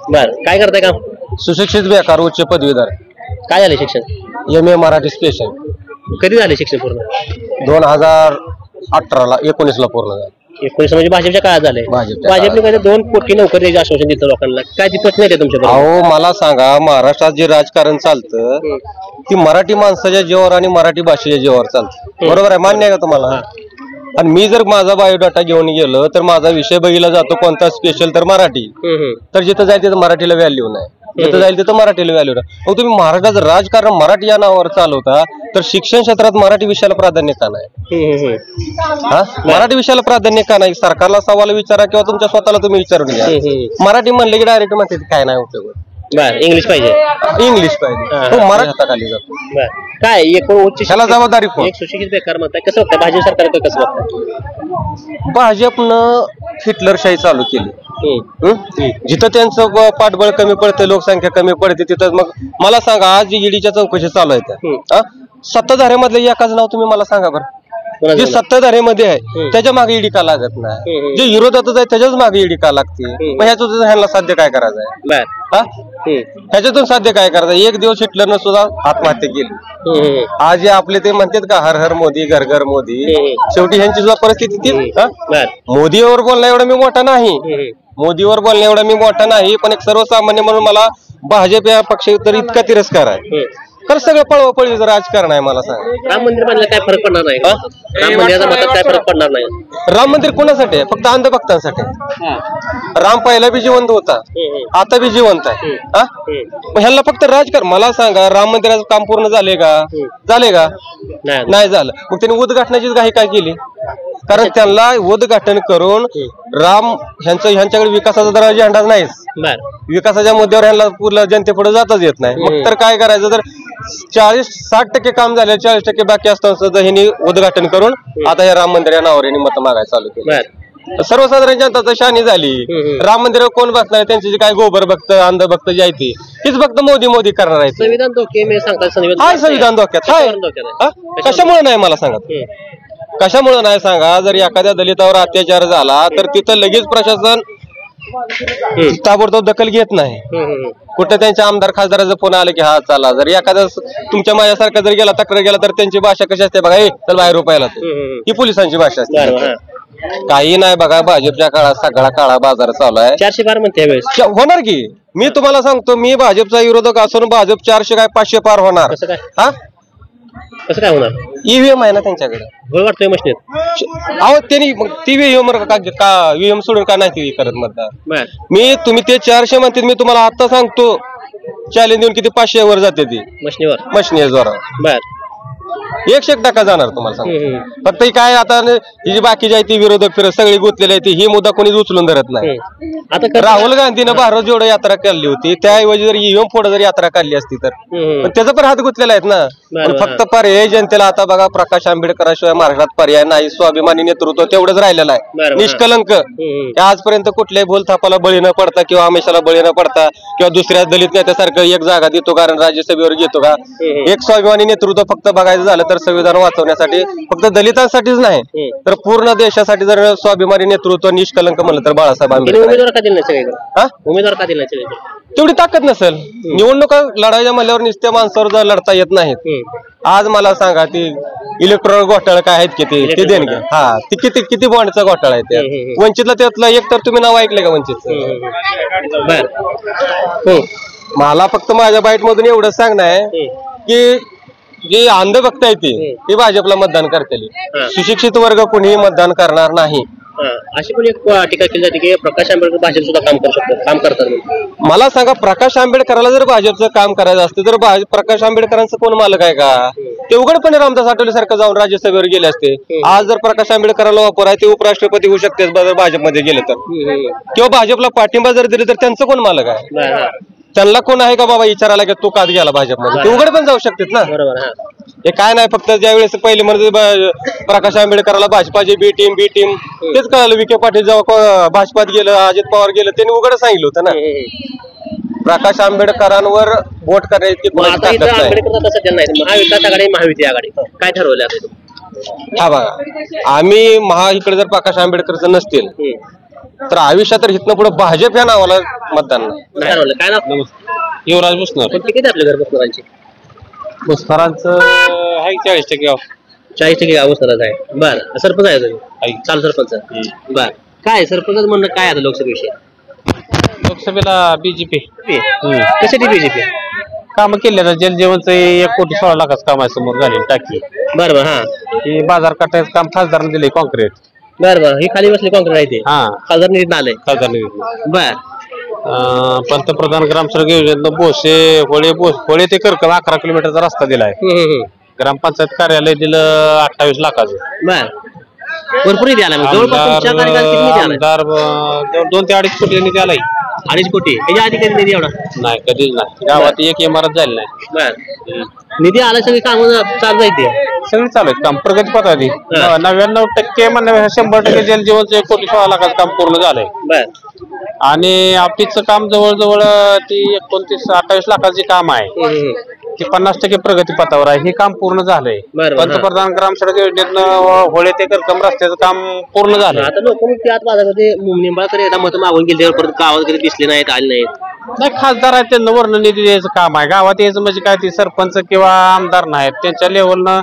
बर. काय करताय काम? सुशिक्षित बेकार उच्च पदवीधर. काय झाले शिक्षण? MA Marathi special. कधी झाले शिक्षण पूर्ण? 2018ला 19ला पूर्ण झालं. 19 म्हणजे भाजपच्या काळात झाले. भाजपने काय 2 कोटी नोकरी द्यायचे आश्वासन दिलं लोकांना. काय ती पटत नाही तुमच्या? अहो मला सांगा, महाराष्ट्रात जे राजकारण चालतं ती मराठी माणसाच्या जीवावर आणि मराठी भाषेच्या जीवावर चालतं. बरोबर आहे? मान्य आहे का तुम्हाला? आणि मी जर माझा बायोडाटा घेऊन गेलो तर माझा विषय बघितला जातो कोणता स्पेशल तर मराठी. तर जिथं जाईल तिथं मराठीला व्हॅल्यू नाही, जिथं जाईल तिथं मराठीला व्हॅल्यू नाही. मग तुम्ही महाराष्ट्राचं राजकारण मराठी या नावावर चालवता तर शिक्षण क्षेत्रात मराठी विषयाला प्राधान्य का नाही? हा, मराठी विषयाला प्राधान्य का नाही? सरकारला सवाल विचारा किंवा तुमच्या स्वतःला तुम्ही विचारून घ्या. मराठी म्हणले की डायरेक्ट म्हणते काय नाही उपयोग, इंग्लिश पाहिजे, इंग्लिश पाहिजे, मराठी खाली जातो. काय एक उच्च ह्याला जबाबदारी कोण? एक सुशिक्षित बेकार म्हणताय, कसं वाटतं भाजप सरकार कसं वाटतं? भाजपनं हिटलरशाही चालू केली. जिथं त्यांचं पाठबळ कमी पडतं, लोकसंख्या कमी पडते, तिथं मग मला सांगा आज जी ईडीच्या चौकशी चालू आहेत सत्ताधाऱ्यामधलं एकाच नाव तुम्ही मला सांगा बरं. जे सत्ताधाऱ्यामध्ये आहे त्याच्या मागे ईडी का लागत नाही? जे विरोधातच आहे त्याच्याच मागे ईडी का लागते? मग ह्याच्यातून ह्यांना साध्य काय करायचं आहे? ह्याच्यातून साध्य काय करायचं? एक दिवस हिटलरनं सुद्धा आत्महत्या केली. आज आपले ते म्हणतात का हर हर मोदी घर घर मोदी, शेवटी ह्यांची सुद्धा परिस्थिती तीच. मोदीवर बोलणं एवढा मी मोठा नाही, मोदीवर बोलणं एवढा मी मोठा नाही, पण एक सर्वसामान्य म्हणून मला भाजप या पक्ष तर इतका तिरस्कार आहे. तर सगळं पळवपळीचं राजकारण आहे. मला सांगा राम मंदिर बांधलं काय फरक पडणार नाही? राम मंदिराचा मतात काय फरक पडणार नाही? राम मंदिर कोणासाठी आहे? फक्त अंधभक्तांसाठी. राम पहिला बी जिवंत होता, आता बी जिवंत आहे. मग ह्याला फक्त राजकारण. मला सांगा राम मंदिराचं काम पूर्ण झाले का? झाले का? नाही झालं. मग त्यांनी उद्घाटनाचीच घाई काय केली? कारण त्यांना उद्घाटन करून राम ह्यांच्याकडे विकासाचा जरा अजेंडा नाहीच. विकासाच्या मुद्द्यावर ह्यांना पूर्ण जनतेपुढे जाताच येत नाही. मग तर काय करायचं? तर 40-60% काम झाले, 40% बाकी असताना सुद्धा ह्यांनी उद्घाटन करून आता या राम मंदिर या नावावर यांनी मत मागायला चालू केलं. सर्वसाधारण जनता तर शानी झाली. राम मंदिरावर कोण बसणार? त्यांची जे काय गोबर भक्त अंध भक्त जे आहे तीच फक्त मोदी मोदी करणार आहे. संविधान धोके सांगतात, हाय संविधान धोक्यात हाय. कशामुळे नाही मला सांगा? कशामुळे नाही सांगा? जर एखाद्या दलितावर अत्याचार झाला तर तिथं लगेच प्रशासन ताबडतोब दखल घेत नाही. कुठे त्यांच्या आमदार खासदाराचं फोन आलं की हा चला. जर एखादा तुमच्या माझ्यासारखा जर गेला तक्रार गेला तर त्यांची भाषा कशी असते बघा, चल बाहेर रुपयाला, ही पोलिसांची भाषा असते. काही नाही बघा, भाजपच्या काळात सगळा काळा बाजार चालू आहे. 400 म्हणते होणार की. मी तुम्हाला सांगतो, मी भाजपचा विरोधक असून भाजप 400 काय 500 पार होणार. हा कसं काय होणार? ईव्हीएम आहे ना त्यांच्याकडे. वाटतोय मशीन अहो त्यांनी ती व्हीएम सोडून का नाही करत मतदार? तुम्ही ते 400 म्हणते, मी तुम्हाला आता सांगतो चॅलेंज देऊन किती 500 वर जाते ती मशनीवर. 100% जाणार तुम्हाला सांगतो. फक्त काय आता ही जी बाकी जी आहे ती विरोधक फिरत सगळी गुंतलेली आहे, ही मुद्दा कोणी उचलून धरत नाही. आता राहुल गांधीनं भारत जोडो यात्रा काढली होती, त्याऐवजी जर ईव्हीएम पुढे जर यात्रा काढली असती तर त्याचा पण हात गुंतलेला आहेत ना. पण फक्त पर्याय जनतेला आता बघा, प्रकाश आंबेडकराशिवाय महाराष्ट्रात पर्याय नाही. स्वाभिमानी नेतृत्व तेवढंच राहिलेलं आहे, निष्कलंक. आजपर्यंत कुठल्याही भूलथापाला बळी न पडता किंवा आमिषाला बळी न पडता किंवा दुसऱ्या दलित नेत्यासारखं एक जागा देतो कारण राज्यसभेवर घेतो का. एक स्वाभिमानी नेतृत्व फक्त बघायचं झालं तर संविधान वाचवण्यासाठी, फक्त दलितांसाठीच नाही तर पूर्ण देशासाठी जर स्वाभिमानी नेतृत्व निष्कलंक म्हणलं तर बाळासाहेब आंबेडकर. उमेदवार का दिला नाही? उमेदवार का दिला नाही? तेवढी ताकद नसेल. निवडणुका लढायच्या म्हणल्यावर नुसत्या माणसावर जर लढता येत नाहीत. आज मला सांगा, ती इलेक्ट्रॉनिक घोटाळा काय आहेत किती ते देणगे, हा ती किती बॉन्डचा घोटाळा आहे त्या वंचितला. त्यातलं एक तर तुम्ही नाव ऐकलं का वंचितचं? मला फक्त माझ्या बाईट मधून एवढंच सांगणं आहे की जे अंधभक्त आहे ते भाजपला मतदान करतील. सुशिक्षित वर्ग कोणीही मतदान करणार नाही. अशी पण एक टीका केली जाते की प्रकाश आंबेडकर भाजप सुद्धा काम करू शकतो, काम करतात. मला सांगा, प्रकाश आंबेडकराला जर भाजपचं काम करायचं असतं तर प्रकाश आंबेडकरांचं कोण मालक आहे का? ते उघडपणे रामदास आठवले सारखं जाऊन राज्यसभेवर गेले असते. आज जर प्रकाश आंबेडकराला वापर आहे ते उपराष्ट्रपती होऊ शकते भाजपमध्ये गेले तर, किंवा भाजपला पाठिंबा जर दिले तर त्यांचं कोण मालक आहे? त्यांना कोण आहे का बाबा विचारायला की तू का गेला भाजपमध्ये? ते उघड पण जाऊ शकतात ना. हे काय नाही, फक्त ज्यावेळेस पहिले म्हणजे प्रकाश आंबेडकराला भाजपाची बी टीम तेच कळालं. विखे पाटील जेव्हा भाजपात गेलं, अजित पवार गेलं, त्यांनी उघड सांगितलं होतं ना. प्रकाश आंबेडकरांवर वोट करण्याची महाविकास आघाडी महायुती आघाडी काय ठरवलं? हा बघा, आम्ही इकडे जर प्रकाश आंबेडकरचं नसतील तर आयुष्यात तर इथनं पुढे भाजप या नावाला मतदान नाही. काय नाव? युवराज भुसनार. किती आपल्या घर भुसनारांची? भुसनारांचं आहे 40% 40% गाव भुसनाराच आहे. बरं, सरपंच आहे तुम्ही? चाल सरपंच. बर, काय सरपंच म्हणणं काय आता लोकसभेविषयी? लोकसभेला बीजेपी. कशासाठी बीजेपी? काम केले आता जलजीवनचं 1,16,00,000 काम आहे समोर झाले टाकी. बरोबर. हा हे बाजार काटायचं काम खासदारांनी दिले कॉन्क्रीट. बरोबर. ही खाली बसली कॉन्क्रीट आहे ते. हा खासदार निधीत आलंय. खासदार निधी. बर. पंतप्रधान ग्रामसडक योजनेतनं होळे ते करकम 11 किलोमीटरचा रस्ता दिलाय. ग्रामपंचायत कार्यालय दिलं 28 लाखाचं. बर. भरपूर निधी आला. जवळपास तुमच्या कार्यकाळात किती निधी आला? आमदार 2 ते 2.5 कोटी निधी आलाय. 2.5 कोटी. याच्या आधी कधी निधी एवढा नाही, कधीच नाही. गावात एक इमारत झाली नाही. बर. निधी आला सगळी काम चालू जायते सगळी चालू आहेत काम प्रगती पथावरती. 99% म्हणणं 100% जलजीवनचं 1,16,00,000 काम पूर्ण झालंय. बर. आणि ऑफिसचं काम जवळजवळ ती 28 लाखाचे काम आहे. ते 50% प्रगती पथावर आहे. हे काम पूर्ण झालंय. पंतप्रधान ग्रामसडक योजनेतनं होळे ते करकम रस्त्याचं काम पूर्ण झालं. आता लोक त्यात बाजारामध्ये निंबाळकर एकदा मत मागून गेले परत गावात कधी दिसले नाहीत, आले नाहीत. नाही, खासदार आहेत त्यांना वर्ण निधी द्यायचं काम आहे. गावात यायचं म्हणजे काय ते सरपंच किंवा आमदार नाहीत. त्यांच्या लेवलनं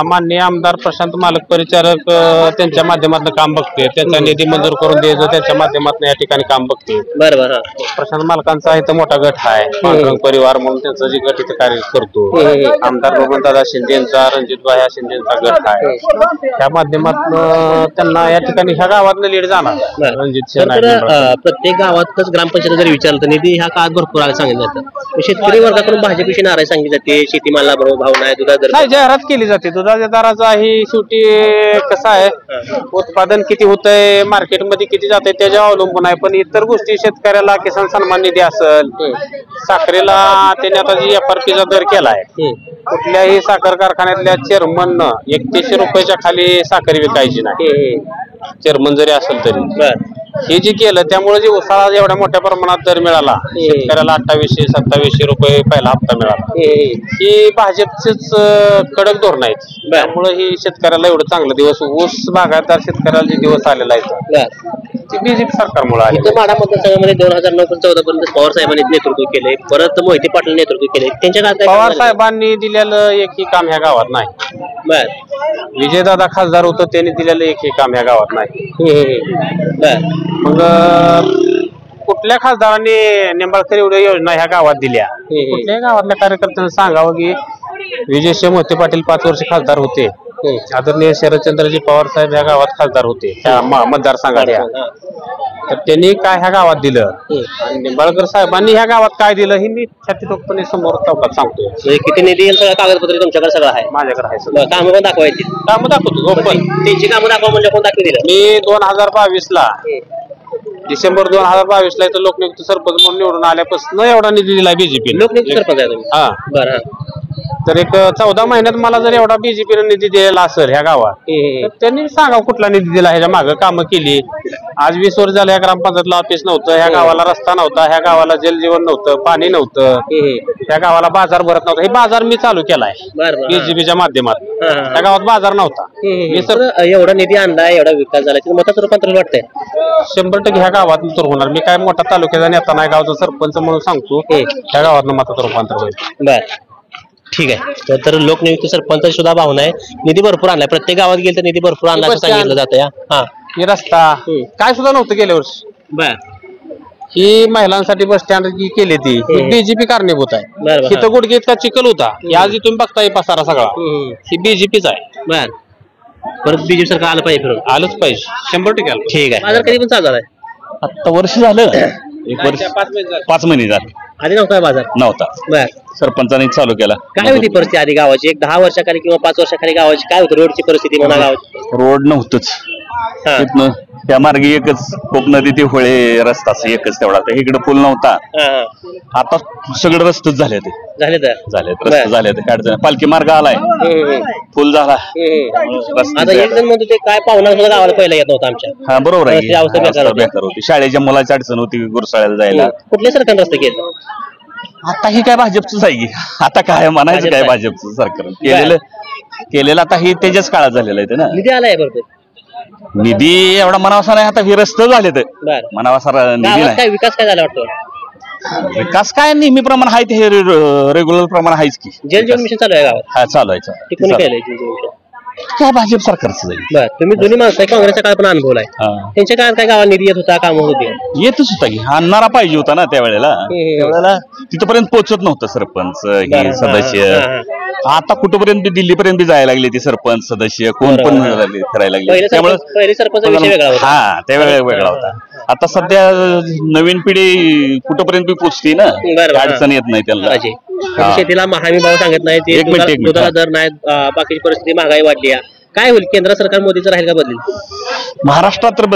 माननीय आमदार प्रशांत मालक परिचारक त्यांच्या माध्यमातून काम बघते. त्यांचा निधी मंजूर करून द्यायचं त्यांच्या माध्यमातून या ठिकाणी काम बघते. बरोबर. प्रशांत मालकांचा इथं मोठा गट आहे पांडुरंग परिवार म्हणून. त्यांचं जे गट इथं कार्य करतो. आमदार बबनदादा शिंदेचा रणजितभाई शिंदेचा गट आहे. त्या माध्यमातून त्यांना या ठिकाणी ह्या गावातनं लीड जाणार. रणजित प्रत्येक गावातच ग्रामपंचायत जर विचारलं तर निधी ह्या काळात भरपूर आला सांगितलं जातं. शेतकरी वर्गाकडून भाजपविषयी नाराज सांगितली जाते. शेतीमाला भाव नाही, दुधाचा दर नाही, जाहिरात केली जाते. दुधाच्या दराचा ही शेवटी कसं आहे, उत्पादन किती होतंय मार्केटमध्ये किती जातंय त्याच्यावर अवलंबून आहे. पण इतर गोष्टी शेतकऱ्याला किसान सन्मान निधी असेल, साखरेला त्याने आता जी FRP चा दर केलाय. कुठल्याही साखर कारखान्यातल्या चेअरमननं 3100 रुपयाच्या खाली साखर विकायची नाही. चेअरमन जरी असेल तरी हे जे केलं त्यामुळे जे उसाळा एवढ्या मोठ्या प्रमाणात दर मिळाला शेतकऱ्याला 2800-2700 रुपये पहिला हप्ता मिळाला. ही भाजपचेच कडक धोरण आहेत. त्यामुळे ही शेतकऱ्याला एवढं चांगलं दिवस ऊस बागायतदार शेतकऱ्याला जे दिवस आलेला आहे ते बीजेपी सरकारमुळे आले. माढा मतदारसंघामध्ये 2009-14 पर्यंत पवार साहेबांनी नेतृत्व केले, परत मोहिते पाटील नेतृत्व केले. त्यांच्या काळात पवार साहेबांनी दिलेलं एकही काम ह्या गावात नाही. विजयदादा खासदार होतं त्यांनी दिलेलं एकही काम ह्या गावात नाही. मग कुठल्या खासदारांनी निंबाळकर एवढ्या योजना ह्या गावात दिल्या? कुठल्याही गावातल्या कार्यकर्त्यांना सांगावं की विजय मोहिते पाटील 5 वर्ष खासदार होते. आदरणीय शरदचंद्रजी पवार साहेब ह्या गावात खासदार होते ह्या मतदारसंघात. तर त्यांनी काय ह्या गावात दिलं आणि निंबाळकर साहेबांनी ह्या गावात काय दिलं हे मी छातीतोपणे समोर चौकात सांगतो. किती निधी येईल सगळं कागदपत्र तुमच्याकडे सगळं आहे? माझ्याकडे आहे सगळं. कामं पण दाखवायची? कामं दाखवतो. पण त्यांची कामं दाखवा म्हणजे कोण दाखवून दिलं? मी 2022 डिसेंबर 2022 ला इथं लोकनियुक्त सरपंच म्हणून निवडून आल्यापासून एवढा निधी दिला बीजेपी. लोकनियुक्त सरपंच आहे तुम्ही? हा. बरं. तर एक 14 महिन्यात मला जर एवढा बीजेपीने निधी दिलेला असेल ह्या गावात तर त्यांनी सांगा कुठला निधी दिला. ह्याच्या मागं कामं केली. आज 20 वर्ष झालं ह्या ग्रामपंचायतला ऑफिस नव्हतं, ह्या गावाला रस्ता नव्हता, ह्या गावाला जलजीवन नव्हतं, पाणी नव्हतं, ह्या गावाला बाजार भरत नव्हता. हे बाजार मी चालू केलाय बीजेपीच्या माध्यमातून. त्या गावात बाजार नव्हता. मी सर एवढा निधी आणलाय, एवढा विकास झाला, मताचं रूपांतर वाटतंय? 100% ह्या गावात तर होणार. मी काय मोठा तालुक्याचा नेता नाही, गावचा सरपंच म्हणून सांगतो ह्या गावात मताचं रूपांतर होईल. बर, ठीक आहे. तर लोकनियुक्त सरपंच सुद्धा भावना आहे. निधी भरपूर आणलाय, प्रत्येक गावात गेलं तर निधी भरपूर आणला असं सांगितलं जातं. हे रस्ता काय सुद्धा नव्हतं गेल्या वर्षी. बर. ही महिलांसाठी बस स्टँड केली ती बीजेपी कारणीभूत आहे. तिथं गुडघे इतका चिखल होता आज तुम्ही बघताय पसारा सगळा ही बीजेपीच आहे. बर. परत बीजेपी सरकार आलं पाहिजे, फिरून आलंच पाहिजे, 100% आलं. ठीक आहे. बाजार कधी पण चालू झालाय? आता वर्ष झालं, 1 वर्ष 5 महिने झाले. आधी नव्हता बाजार? नव्हता. बर. सरपंचाने चालू केला. काय होती परिस्थिती आधी गावाची? एक 10 वर्षाखाली किंवा 5 वर्षाखाली गावाची काय होती रोडची परिस्थिती म्हणा गावाची? रोड नव्हतंच. तिथनं त्या मार्गे एकच कोप नदी ते होळे रस्ता एकच तेवढा. इकडे पूल नव्हता. आता सगळे रस्तेच झाले. ते झाले रस्ते झाले. काय पालखी मार्ग आलाय, पूल झाला. आता एक जण म्हणतो ते काय पाहुणा सुद्धा गावाला पहिला येत नव्हता आमच्या. हा बरोबर आहे. बेकार होती. शाळेच्या मुलाची अडचण होती गुरसाळ्याला जायला. कुठल्या सरकारने रस्ते केले? आता ही काय भाजपच आहे की आता काय म्हणायचं काय भाजपचं सरकार केलेलं आता ही त्याच्याच काळात झालेलं आहे ना. निधी आलाय भरपूर. निधी एवढा मनावासा नाही. आता हे रस्ते झाले तर मनावासा निधी नाही. काय विकास काय झाला वाटतं? विकास काय नेहमीप्रमाणे आहे ते रेग्युलर प्रमाणे आहेच की. जल जीवन मिशन चालू आहे गावात? हा चालू आहे. काय भाजप सरकारच जाईल. बर तुम्ही जुनी माणसं आहे, काँग्रेसच्या काळात पण अनुभवलाय. त्यांच्या काळात काय गावाला निधी येत होता, काम होत होती? येतच होता की आणणारा पाहिजे होता ना त्यावेळेला तिथपर्यंत पोहोचत नव्हतं सरपंच हे सदस्य. आता कुठपर्यंत बी दिल्लीपर्यंत बी जायला लागले ते सरपंच सदस्य कोण पण करायला लागले. त्यामुळे पहिले सरपंच विषय वेगळा होता. हा त्यावेळेला वेगळा होता. आता सध्या नवीन पिढी कुठपर्यंत बी पोचते ना, अडचण येत नाही त्यांना. शेतीला हमी भाव सांगत नाही, ते दुधाला दर नाही, बाकीची परिस्थिती महागाई वाढली. काय होईल? केंद्र सरकार मोदीचं राहील का बदलेल? महाराष्ट्रात तर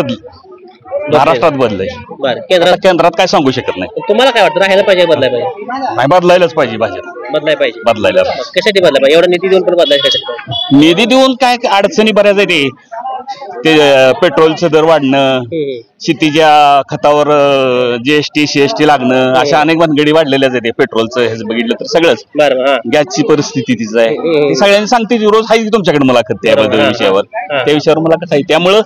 महाराष्ट्रात बदलाय. बरं केंद्रात काय सांगू शकत नाही. तुम्हाला काय वाटतं, राहायला पाहिजे बदलायला पाहिजे? नाही बदलायलाच पाहिजे भाजप. बदलायला कशासाठी बदलायला पाहिजे? एवढा निधी देऊन पण बदलायला कशासाठी? निधी देऊन काय अडचणी बऱ्याच आहे. ते पेट्रोलचं दर वाढणं, शेतीच्या खतावर जीएसटी सीएसटी लागणं, अशा अनेक भानगडी वाढलेल्याच आहे. पेट्रोलचं हे बघितलं तर सगळंच, गॅसची परिस्थिती तिचं आहे. ती सगळ्यांनी सांगते रोज आहे तुमच्याकडे मुलाखत त्या विषयावर, त्या विषयावर मुलाखत आहे. त्यामुळं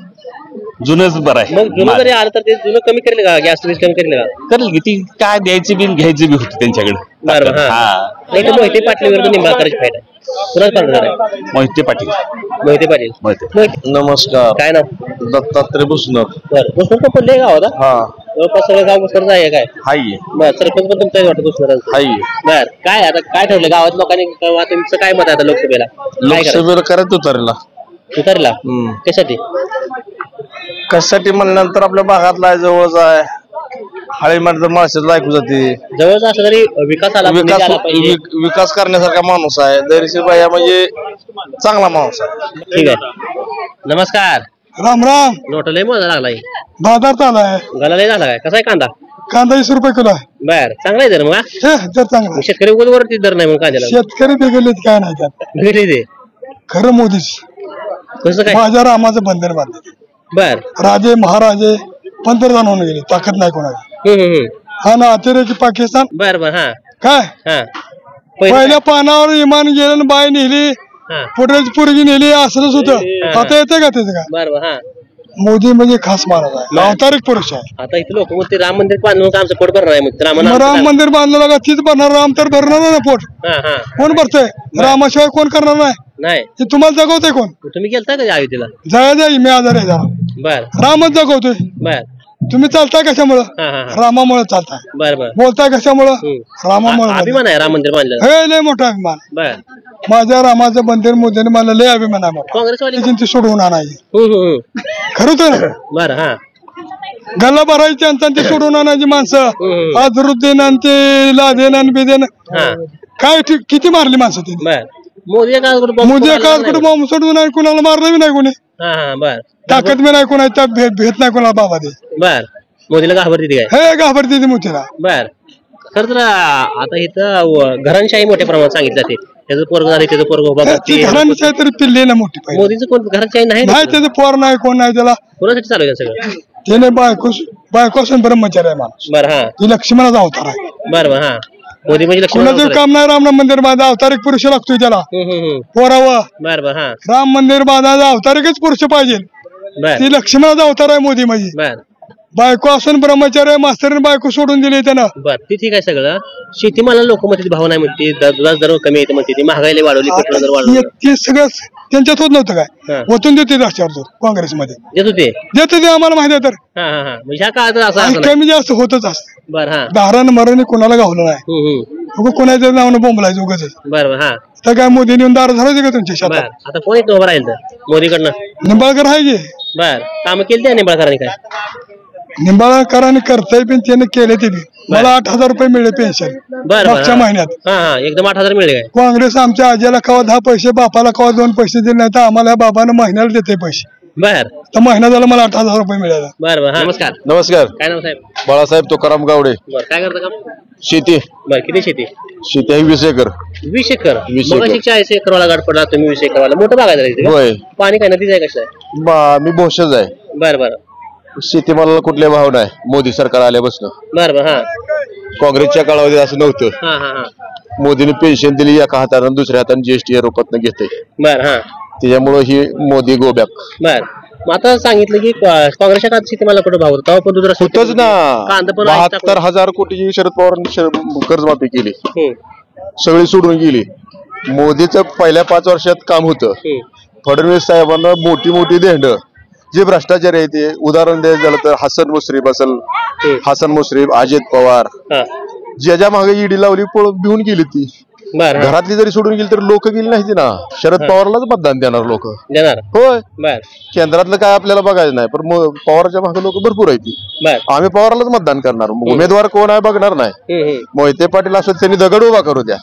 जुनच बरं आहे. मग जुनं जरी आलं तर ते जुनं कमी करेल का? गॅस कमी करेल का? करेल की. ती काय द्यायची बी घ्यायची बी होती त्यांच्याकडे. मोहिते पाटील विरुद्ध निंबाळकरची फाईट आहे. कुणाच पाडणार आहे? मोहिते पाटील. नमस्कार. काय नाव? दत्तात्रय भुसनर. बरं भुसनर पण पडले गावात? जवळपास सगळं गाव भुसनर आहे काय? हाय. बरं सरपंच पण तुमचं वाटतं भुसनर? हाय. बर काय आता काय ठरलं गावात लोकांनी? तुमचं काय मत आहे आता लोकसभेला? लोकसभेला करत उतरला कशासाठी? कशासाठी म्हणल्यानंतर आपल्या भागातला जवळच आहे, हळीमध्ये माणसाचं ऐकू जाते. जवळच असं तरी विकास आला, विकास करण्यासारखा माणूस आहे. दरीशी बाया म्हणजे चांगला माणूस आहे. ठीक आहे. नमस्कार. राम राम. नोट लय मोजा लागलाय. बाजार चालाय. गला लय झाला काय? कसा आहे कांदा? कांदा 20 रुपये किलो आहे. बर चांगला आहे दर मग? दर चांगला. शेतकरी वरती दर नाही मग कांद्याला? शेतकरी बिघडलेत काय नाही त्यात. बिघडले ते खरं मोदीच. कसं काय? माझ्या रामाचं बंधन बांधले. बर राजे महाराजे पंतप्रधान होऊन गेले, ताकद नाही कोणाची. हा ना अतिरेकी पाकिस्तान. बर बर. हा काय पहिल्या पानावर इमान गेलं, बाय नेली, पुढेच पोरगी नेली, असंच होतं. आता येते का त्याचं काय? बर बर. हा मोदी म्हणजे खास महाराज आहे, अवतारिक पुरुष आहे. आता इथे लोक म्हणते राम मंदिर बांधून आमचं पोट भरणार आहे. राम मंदिर बांधलं का तीच भरणार, राम तर भरणार ना पोट. कोण भरतय? रामाशिवाय कोण करणार नाही. ते तुम्हाला जगवतोय कोण? तुम्ही गेलता का अयोध्येला? जाय मी आजार आहे जरा. बर रामच जगवतोय. बर तुम्ही चालताय कशामुळं? रामामुळे चालताय. बर बर. बोलताय कशामुळं? रामामुळे. अभिमान आहे राम मंदिर बांधलं. हे लय मोठा अभिमान. बर माझ्या रामाचं मंदिर मोदीने मला लय अभिमान आहे मोठा. काँग्रेसवाली चिंती सोडवून आणायची. खरं तर बर. हा गल्ला भरायची आणि ते सोडून आणायची माणसं. अझरुद्दीन आणि ते लादेन आणि बेदेन काय किती मारली माणसं त्यांनी. मोदी काळ कुठे बॉम्ब सोडून नाही, कुणाला मारलं बी नाही कोणी. बर ताकद बी नाही कोणाची, भेट नाही कोणाला बाबा ते. बर मोदीला घाबरते काय? हे घाबरते ती मोदीला. बर खरं तर आता इथं घरांशाही मोठ्या प्रमाणात सांगितलं जाते. त्याचं पोरग झाले, त्याचं पोरग घरांशाही तरी पिल्ले ना मोठी पाहिजे. मोदीचं कोण घरांशाही नाही? त्याचं पोर नाही, कोण नाही त्याला. कोणासाठी चालू आहे सगळं? त्याने बायको ब्रह्मचारी आहे माणूस. बर. हा ती लक्ष्मणाचा अवतार आहे. बर बर. हा मोदी म्हणजे कुणाचं काम नाही. राम मंदिर बांधा अवतारिक पुरुष लागतोय त्याला पोरावं. बर बर. हा राम मंदिर बांधायचा अवतारिकच पुरुष पाहिजे. ती लक्ष्मणाचा अवतार आहे मोदी म्हणजे. बर बायको असून ब्रह्मचार्य, मास्तरीने बायको सोडून दिली त्यानं. बर ती ठीक आहे सगळं. शेतीमाला लोक म्हणते भाव नाही म्हणते, दुधाचा दर कमी येते म्हणते, महागाईला वाढवली, पेट्रोल दर वाढवली. ते सगळं त्यांच्यात होत नव्हतं काय? ओतून देते रस्त्यावर काँग्रेसमध्ये देत ते आम्हाला माहिती आहे. तर ह्या काळात कमी जास्त होतच असत. बर. हा दारानं मरण कोणाला गावलं नाही. कोणाच्या नावानं बोंबलायचं उगाच. बर बर. हा तर काय मोदीने येऊन दार धरायचे का तुमच्या शेतात? आता कोण येतो उभं राहील मोदीकडनं? निंबाळकर आहे की. बर काम केली त्या निंबाळकरांनी काय? निंबाळकरांनी करताय पण त्याने केले ते बी. मला 8,000 रुपये मिळले पेन्शन मागच्या महिन्यात. एकदम 8,000 मिळले काय? काँग्रेस आमच्या आजीला कवा 10 पैसे, बापाला कवा 2 पैसे दिले नाही, तर आम्हाला बाबानं महिन्याला देते पैसे. बर तर महिना झाला मला 8,000 रुपये मिळाला. बर बर. नमस्कार. नमस्कार. काय नाव साहेब? बाळासाहेब तुकाराम गावडे. बर काय करता काम? शेती. बर किती शेती? शेती आहे 20 एकर. 20 एकर. मग 40 एकर वाला गाठ पडला तुम्ही. 20 एकर वाला मोठं बागायचं. होय. पाणी काय नदीच आहे? कसं आहे? मी भोसच आहे. बर बर. शेतीमालाला कुठले भाव नाही मोदी सरकार आल्यापासून. बर बर. हा काँग्रेसच्या काळामध्ये असं नव्हतं. हा हा. मोदीने पेन्शन दिली एका हाताने, दुसऱ्या हाताने जीएसटी रूपात घेते. बर. हा त्याच्यामुळे ही मोदी गोबॅक. बर. मग आता सांगितलं की काँग्रेसच्या काळात शेतीमाला कुठं भाव होता? पण दुसरा होतच ना. 72,000 कोटी शरद पवारांनी कर्जमाफी केली, सगळी सोडून गेली. मोदीचं पहिल्या 5 वर्षात काम होतं फडणवीस साहेबांना मोठी मोठी धेंड जे भ्रष्टाचारी आहे ते उदाहरण द्यायचं झालं तर हसन मुश्रीफ असेल, हसन मुश्रीफ, अजित पवार, ज्याच्या मागे ईडी लावली पळून भिवून गेली ती. घरातली जरी सोडून गेली तर लोक गेली नाही ना. शरद पवारलाच मतदान देणार लोक. होय, केंद्रातलं काय आपल्याला बघायचं नाही, पण पवारच्या मागे लोक भरपूर आहेत ती. आम्ही पवारलाच मतदान करणार. उमेदवार कोण आहे बघणार नाही. मोहिते पाटील असं त्यांनी दगड उभा करू द्या.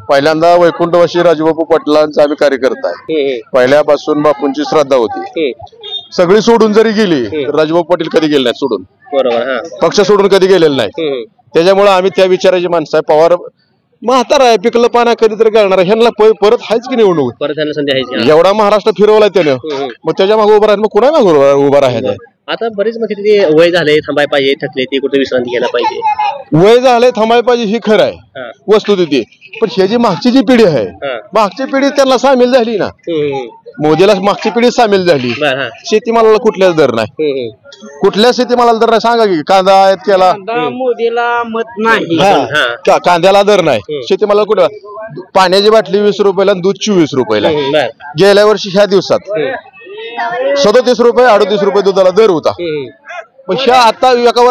पहिल्यांदा वैकुंठवासी राजूबापू पाटलांचा आम्ही कार्यकर्ता आहे. पहिल्यापासून बापूंची श्रद्धा होती. सगळी सोडून जरी गेली तर राजूबापू पाटील कधी गेले नाही सोडून. पक्ष सोडून कधी गेलेले नाही. त्याच्यामुळे आम्ही त्या विचाराची माणसं आहे. पवार म्हातारा आहे, पिकलं पाना कधीतरी करणार. ह्यांना परत आहेच की निवडणूक. एवढा महाराष्ट्र फिरवलाय त्यानं, मग त्याच्या मागे उभा राहत मग कुणा मागे उभा राहायचं. आता बरेच मग तिथे वय झालंय, थांबाय पाहिजे, थकले ते कुठे विश्रांती घ्यायला पाहिजे. वय झालंय, थांबाय पाहिजे ही खरं आहे वस्तुस्थिती. पण हे जी मागची जी पिढी आहे, मागची पिढी त्यांना सामील झाली ना. मोदीला मागची पिढी सामील झाली. शेतीमालाला कुठल्याच दर नाही. कुठल्या शेतीमालाला दर नाही सांगा की. कांदा आयात केला, मोदीला मत नाही. कांद्याला दर नाही. शेतीमालाला कुठं पाण्याची बाटली 20 रुपयाला आणि दूध 24 रुपयाला. गेल्या वर्षी ह्या दिवसात 37 रुपये 38 रुपये दुधाला दर होता. पण ह्या आता एका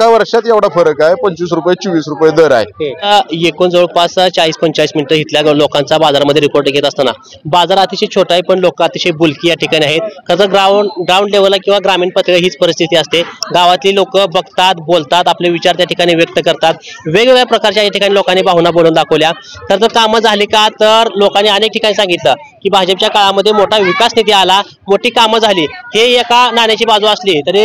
वर्षात एवढा फरक आहे. 25 रुपये 24 रुपये दर आहे. एकूण जवळपास 40-45 मिनिटं इथल्या लोकांचा बाजारामध्ये रिपोर्ट घेत असताना बाजार अतिशय छोटा आहे, पण लोक अतिशय बुलकी या ठिकाणी आहेत. खरं ग्राउंड लेवलला किंवा ग्रामीण पातळीवर हीच परिस्थिती असते. गावातली लोक बघतात, बोलतात, आपले विचार त्या ठिकाणी व्यक्त करतात. वेगवेगळ्या प्रकारच्या या ठिकाणी लोकांनी भावना बोलून दाखवल्या. तर कामं झाली का, तर लोकांनी अनेक ठिकाणी सांगितलं की भाजपच्या काळामध्ये मोठा विकास निधी आला, मोठी कामं झाली. हे एका नाण्याची बाजू असली तरी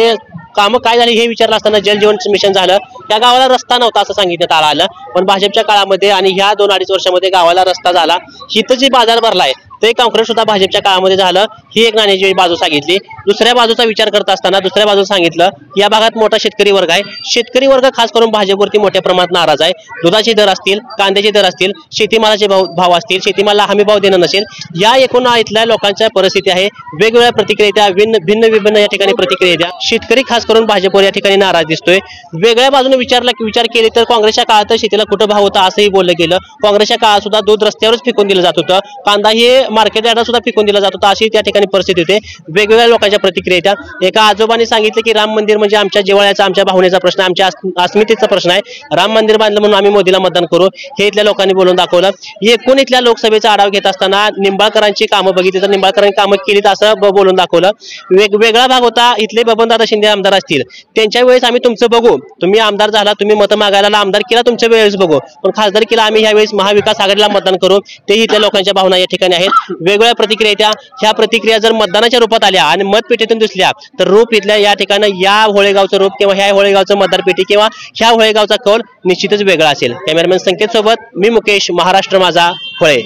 कामं काय झाली हे विचारलं असताना जल जीवन मिशन झालं. त्या गावाला रस्ता नव्हता असं सांगितण्यात आलं. पण भाजपच्या काळामध्ये आणि ह्या 2-2.5 वर्षामध्ये गावाला रस्ता झाला. हिथं जी बाजार भरलाय ते काँक्रीट सुद्धा भाजपच्या काळामध्ये झालं. ही एक नाण्याची बाजू सांगितली. दुसऱ्या बाजूचा विचार करत असताना दुसऱ्या बाजूला सांगितलं या भागात मोठा शेतकरी वर्ग आहे. शेतकरी वर्ग खास करून भाजपवरती मोठ्या प्रमाणात नाराज आहे. दुधाचे दर असतील, कांद्याचे दर असतील, शेतीमालाचे भाव असतील, शेतीमालाला हमी भाव देणं नसेल, या एकूण इथल्या लोकांच्या परिस्थिती आहे. वेगवेगळ्या प्रतिक्रिया, भिन्न या ठिकाणी प्रतिक्रिया. शेतकरी खास करून भाजपवर या ठिकाणी नाराज दिसतोय. वेगळ्या बाजूने विचार केले तर काँग्रेसच्या काळात शेतीला कुठं भाव होता असंही बोललं गेलं. काँग्रेसच्या काळात सुद्धा दूध रस्त्यावरच फेकून दिलं जात होतं. कांदा हे मार्केट यार्डात सुद्धा फेकून दिला जात होता. अशी त्या ठिकाणी परिस्थिती होते. वेगवेगळ्या लोकांच्या प्रतिक्रिया. एका आजोबांनी सांगितलं की राम मंदिर म्हणजे आमच्या जिव्हाळ्याचा, आमच्या भावनेचा प्रश्न, आमच्या अस्मितेचा प्रश्न आहे. राम मंदिर बांधलं म्हणून आम्ही मोदीला मतदान करू, हे इथल्या लोकांनी बोलून दाखवलं. एकूण इथल्या लोकसभेचा आढावा घेत असताना निंबाळकरांची कामं बघितली तर निंबाळकरांनी कामं केलीत असं बोलून दाखवलं. वेगळा भाग होता. इथले बबनदादा शिंदे आमदार असतील त्यांच्या वेळेस आम्ही तुमचं बघू, तुम्ही आमदार झाला, तुम्ही मतं मागायला आमदार केला, तुमच्या वेळेस बघू, पण खासदार केला आम्ही ह्यावेळेस महाविकास आघाडीला मतदान करू, तेही इथल्या लोकांच्या भावना या ठिकाणी आहेत. वेगवेगळ्या प्रतिक्रिया. ह्या प्रतिक्रिया जर मतदानाच्या रूपात आल्या आणि मतपेटीतून दिसल्या तर रूप इथल्या या ठिकाणी या होळेगावचं रूप किंवा ह्या होळेगावचं मतदारपेटी किंवा ह्या होळेगावचा कौल निश्चितच वेगळा असेल. कॅमेरामॅन संकेत सोबत मी मुकेश, महाराष्ट्र माझा, होळे.